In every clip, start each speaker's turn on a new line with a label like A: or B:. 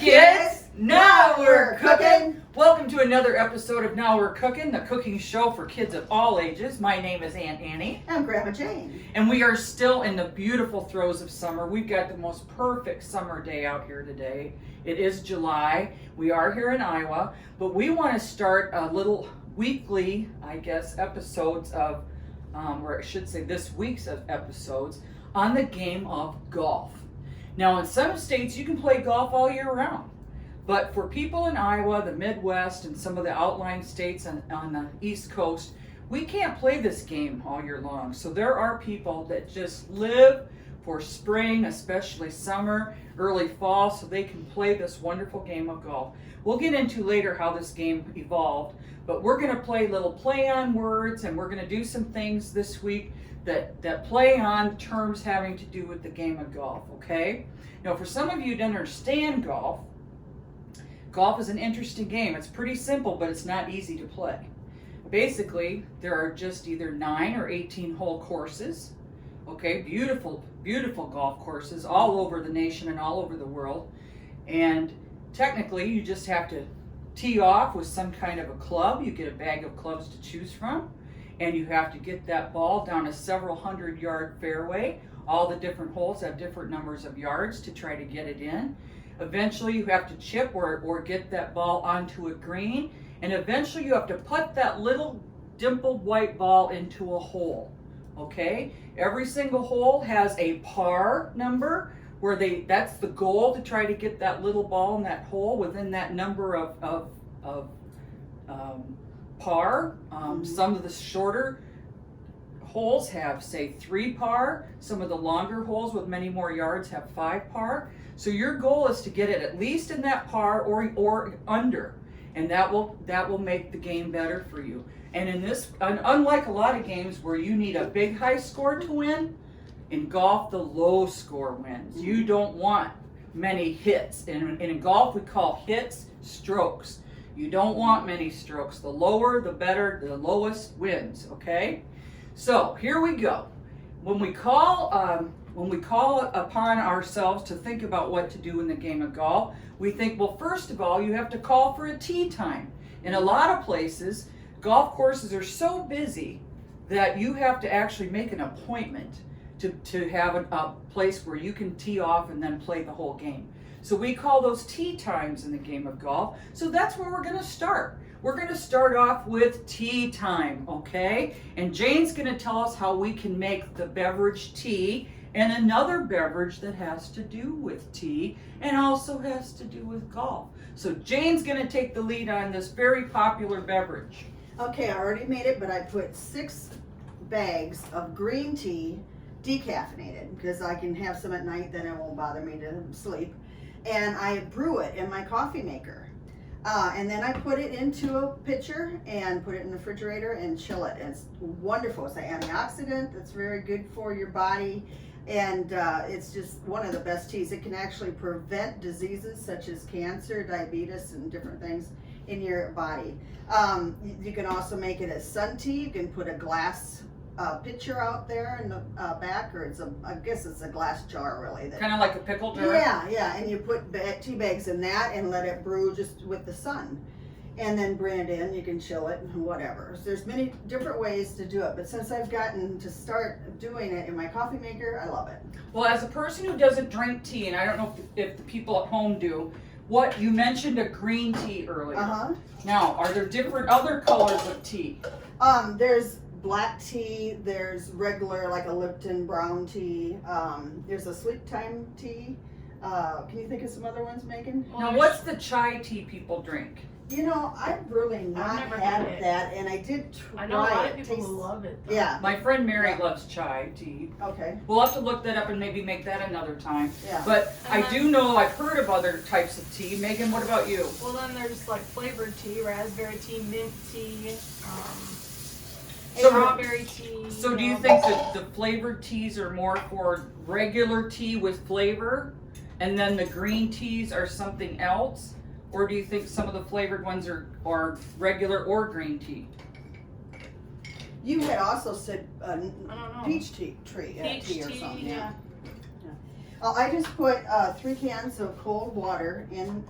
A: kids, now we're cooking. Welcome to another episode of Now We're Cooking, the cooking show for kids of all ages. My name is Aunt Annie.
B: I'm Grandma Jayne.
A: And we are still in the beautiful throes of summer. We've got the most perfect summer day out here today. It is July. We are here in Iowa, but we want to start a little weekly, episodes of, or I should say this week's episodes on the game of golf. Now, in some states, you can play golf all year round. But for people in Iowa, the Midwest, and some of the outlying states on the East Coast, we can't play this game all year long. So there are people that just live for spring, especially summer, early fall, so they can play this wonderful game of golf. We'll get into later how this game evolved, but we're going to play little play on words, and we're going to do some things this week that play on terms having to do with the game of golf, okay? Now, for some of you who don't understand golf is an interesting game. It's pretty simple, but it's not easy to play. Basically, there are just either 9 or 18 hole courses, okay? Beautiful, beautiful golf courses all over the nation and all over the world. And technically, you just have to tee off with some kind of a club. You get a bag of clubs to choose from, and you have to get that ball down a several 100-yard fairway. All the different holes have different numbers of yards to try to get it in. Eventually, you have to chip or get that ball onto a green, and eventually you have to put that little dimpled white ball into a hole, okay? Every single hole has a par number, where that's the goal, to try to get that little ball in that hole within that number of par. Some of the shorter holes have, say, 3 par. Some of the longer holes with many more yards have 5 par. So your goal is to get it at least in that par or under, and that will make the game better for you. And in this, unlike a lot of games where you need a big high score to win, in golf the low score wins. You don't want many hits. And in golf we call hits strokes. You don't want many strokes. The lower the better, the lowest wins, okay? So here we go. When we call upon ourselves to think about what to do in the game of golf, we think, well, first of all, you have to call for a tee time. In a lot of places, golf courses are so busy that you have to actually make an appointment to have a place where you can tee off and then play the whole game. So we call those tee times in the game of golf. So that's where we're going to start. We're going to start off with tea time, okay? And Jane's going to tell us how we can make the beverage tea and another beverage that has to do with tea and also has to do with golf. So Jane's going to take the lead on this very popular beverage.
B: Okay, I already made it, but I put 6 bags of green tea, decaffeinated, because I can have some at night, then it won't bother me to sleep. And I brew it in my coffee maker. And then I put it into a pitcher and put it in the refrigerator and chill it. And it's wonderful. It's an antioxidant that's very good for your body. And it's just one of the best teas. It can actually prevent diseases such as cancer, diabetes, and different things in your body. You can also make it as sun tea. You can put a glass pitcher out there in the back, or I guess it's a glass jar, really.
A: Kind of like a pickle jar?
B: Yeah, and you put tea bags in that and let it brew just with the sun. And then bring it in, you can chill it and whatever. So there's many different ways to do it, but since I've gotten to start doing it in my coffee maker, I love it.
A: Well, as a person who doesn't drink tea, and I don't know if the people at home do, you mentioned a green tea earlier.
B: Uh-huh.
A: Now, are there different other colors of tea?
B: There's black tea, there's regular, like a Lipton brown tea, there's a sleep time tea. Can you think of some other ones, Megan?
A: Now, what's the chai tea people drink?
B: You know, I've really not had that, and I did try it.
C: I know a lot of people who love it, though.
B: Yeah.
A: My friend Mary loves chai tea.
B: Okay.
A: We'll have to look that up and maybe make that another time.
B: Yeah.
A: But I do know, I've heard of other types of tea. Megan, what about you?
C: Well, then there's like flavored tea, raspberry tea, mint tea, strawberry tea.
A: So do you think that the flavored teas are more for regular tea with flavor, and then the green teas are something else? Or do you think some of the flavored ones are regular or green tea?
B: You had also said
C: I don't know.
B: peach tea, tea or
C: Peach
B: something.
C: tea, yeah.
B: I just put 3 cans of cold water in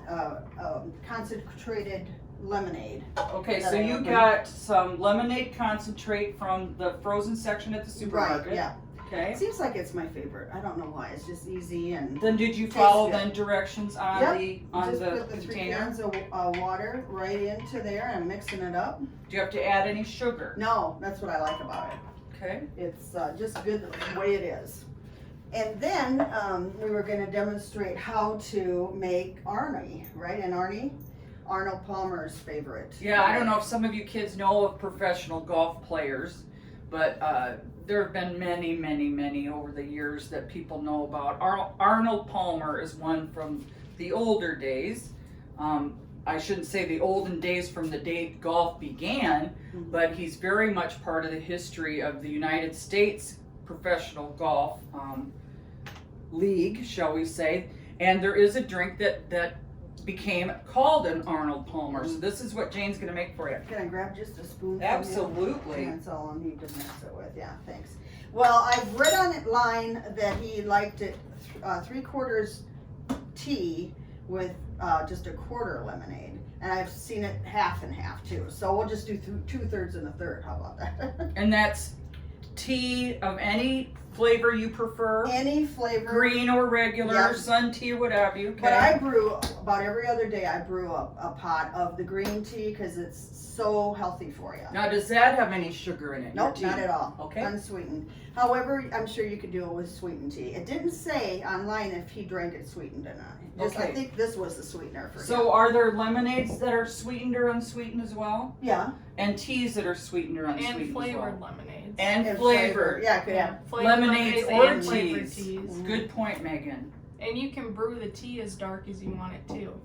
B: concentrated lemonade.
A: Okay,
B: that
A: so
B: I
A: you
B: opened.
A: got some lemonade concentrate from the frozen section at the supermarket.
B: Right, yeah.
A: Okay.
B: It seems like it's my favorite. I don't know why. It's just easy and
A: Then did you
B: tastes
A: follow
B: good.
A: then directions on
B: Yep.
A: the
B: just put the 3
A: container?
B: cans of water right into there and mixing it up.
A: Do you have to add any sugar?
B: No, that's what I like about it.
A: Okay.
B: It's just good the way it is. And then we were going to demonstrate how to make Arnie, right? And Arnold Palmer's favorite.
A: Yeah, I don't know if some of you kids know of professional golf players, but there have been many, many, many over the years that people know about. Arnold Palmer is one from the older days. I shouldn't say the olden days from the day golf began, but he's very much part of the history of the United States professional golf league, shall we say. And there is a drink that became called an Arnold Palmer. So this is what Jane's going to make for you.
B: Can I grab just a spoon? from you?
A: Absolutely.
B: That's all I need to mix it with. Yeah, thanks. Well, I've read online that he liked it 3/4 tea with just a quarter lemonade. And I've seen it half and half too. So we'll just do 2/3 and a third. How about that?
A: And that's tea of any flavor you prefer.
B: Any flavor.
A: Green or regular,
B: Yep.
A: sun tea, what have you. Okay.
B: But I brew about every other day. I brew a pot of the green tea because it's so healthy for you.
A: Now, does that have any sugar in it?
B: Nope,
A: your
B: not
A: tea?
B: at all.
A: Okay.
B: Unsweetened. However, I'm sure you could do it with sweetened tea. It didn't say online if he drank it sweetened or not. Just, I
A: Okay.
B: think this was the sweetener for him.
A: So are there lemonades that are sweetened or unsweetened as well?
B: Yeah.
A: And teas that are sweetened or unsweetened
C: And flavored
A: as well?
C: lemonades.
A: And flavored.
B: Yeah, could have.
C: Flavored
A: Lemonades
C: lemonades
A: or
C: and flavored
A: teas.
C: teas.
A: Good point, Megan.
C: And you can brew the tea as dark as you want it too. You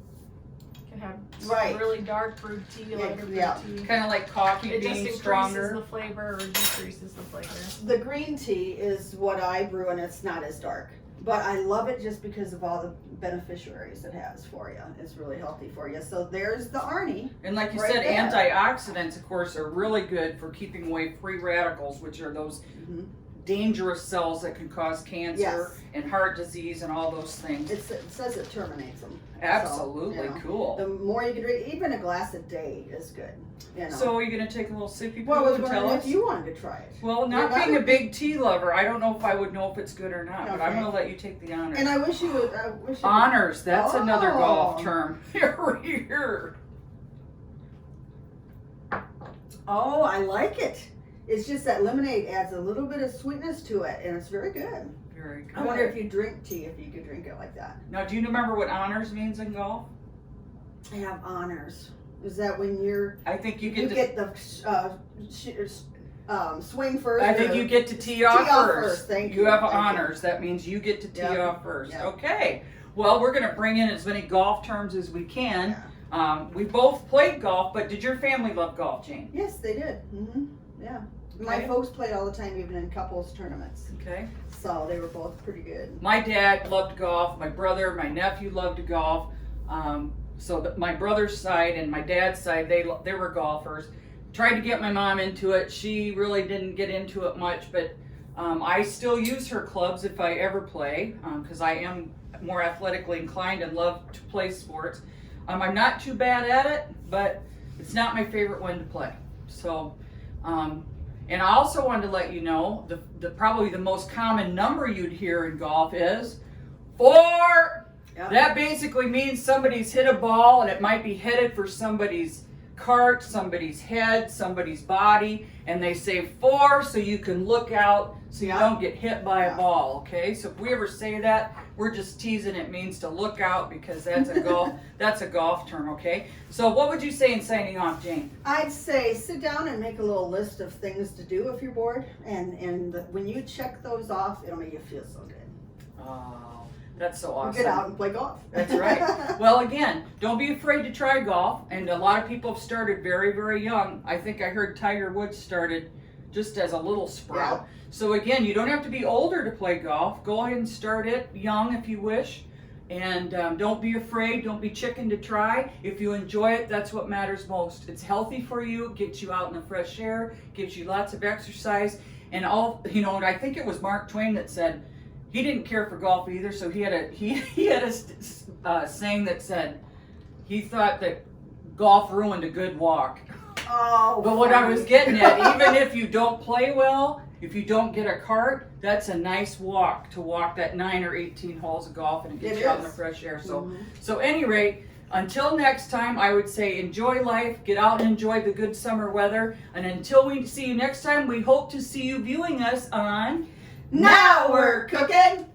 C: can have
B: Right.
C: really dark brewed tea, lighter brewed
B: Yeah.
C: tea.
A: Kind of like coffee
C: It just
A: being
C: increases
A: stronger.
C: the flavor or decreases the flavor.
B: The green tea is what I brew, and it's not as dark. But I love it just because of all the beneficiaries it has for you. It's really healthy for you. So there's the Arnie.
A: And like you
B: Right
A: said,
B: there.
A: antioxidants, of course, are really good for keeping away free radicals, which are those
B: Mhm.
A: dangerous cells that can cause cancer
B: Yes.
A: and heart disease and all those things.
B: It says it terminates them.
A: Absolutely
B: So, you know,
A: cool.
B: the more you can drink, even a glass a day is good. You know.
A: So are you going to take a little sippy
B: well, I
A: poo
B: was
A: and tell
B: wondering
A: us?
B: if you wanted to try it.
A: Well, not
B: You're not
A: being a
B: a
A: big tea lover, I don't know if I would know if it's good or not, but I'm
B: Okay.
A: going to let you take the honors.
B: And I wish you would. I wish you
A: Honors, that's another golf
B: Oh.
A: term. Here.
B: Oh, I like it. It's just that lemonade adds a little bit of sweetness to it, and it's very good.
A: Very good.
B: I wonder if you drink tea, if you could drink it like that.
A: Now, do you remember what honors means in golf?
B: I have honors. Is that when
A: I think you
B: you
A: get to.
B: get the swing first?
A: I think
B: or-
A: you get to tee off
B: Tee off
A: first.
B: first, thank
A: You
B: you,
A: have
B: thank you.
A: honors. That means you get to tee
B: Yep,
A: off first.
B: yep.
A: Okay. Well, we're going to bring in as many golf terms as we can.
B: Yeah.
A: We both played golf, but did your family love golf, Jane?
B: Yes, they did. Yeah. My
A: Okay.
B: folks played all the time, even in couples tournaments.
A: Okay.
B: So they were both pretty good.
A: My dad loved golf. My brother, my nephew loved to golf. My brother's side and my dad's side, they were golfers. Tried to get my mom into it. She really didn't get into it much, but I still use her clubs if I ever play because I am more athletically inclined and love to play sports. I'm not too bad at it, but it's not my favorite one to play. So, and I also wanted to let you know the probably the most common number you'd hear in golf is 4.
B: Yeah.
A: That basically means somebody's hit a ball and it might be headed for somebody's cart, somebody's head, somebody's body, and they say 4 so you can look out so you
B: Yeah.
A: don't get hit by a
B: Yeah.
A: ball, okay? So if we ever say that, we're just teasing. It means to look out because that's a golf term, okay? So what would you say in signing off, Jane?
B: I'd say sit down and make a little list of things to do if you're bored, and when you check those off, it'll make you feel so good.
A: Oh, that's so
B: You
A: awesome.
B: get out and play golf.
A: That's right. Well, again, don't be afraid to try golf. And a lot of people have started very, very young. I think I heard Tiger Woods started just as a little sprout. So again, you don't have to be older to play golf. Go ahead and start it young if you wish. And don't be afraid. Don't be chicken to try. If you enjoy it, that's what matters most. It's healthy for you, gets you out in the fresh air, gives you lots of exercise. And I think it was Mark Twain that said, he didn't care for golf either, so he had a saying that said he thought that golf ruined a good walk.
B: Oh.
A: But what I was
B: funny.
A: getting at, even if you don't play well, if you don't get a cart, that's a nice walk to walk that 9 or 18 holes of golf and it gets
B: It
A: you out in the
B: is.
A: fresh air. So,
B: Mhm.
A: so any rate, until next time, I would say enjoy life, get out and enjoy the good summer weather. And until we see you next time, we hope to see you viewing us on
B: Now we're cooking.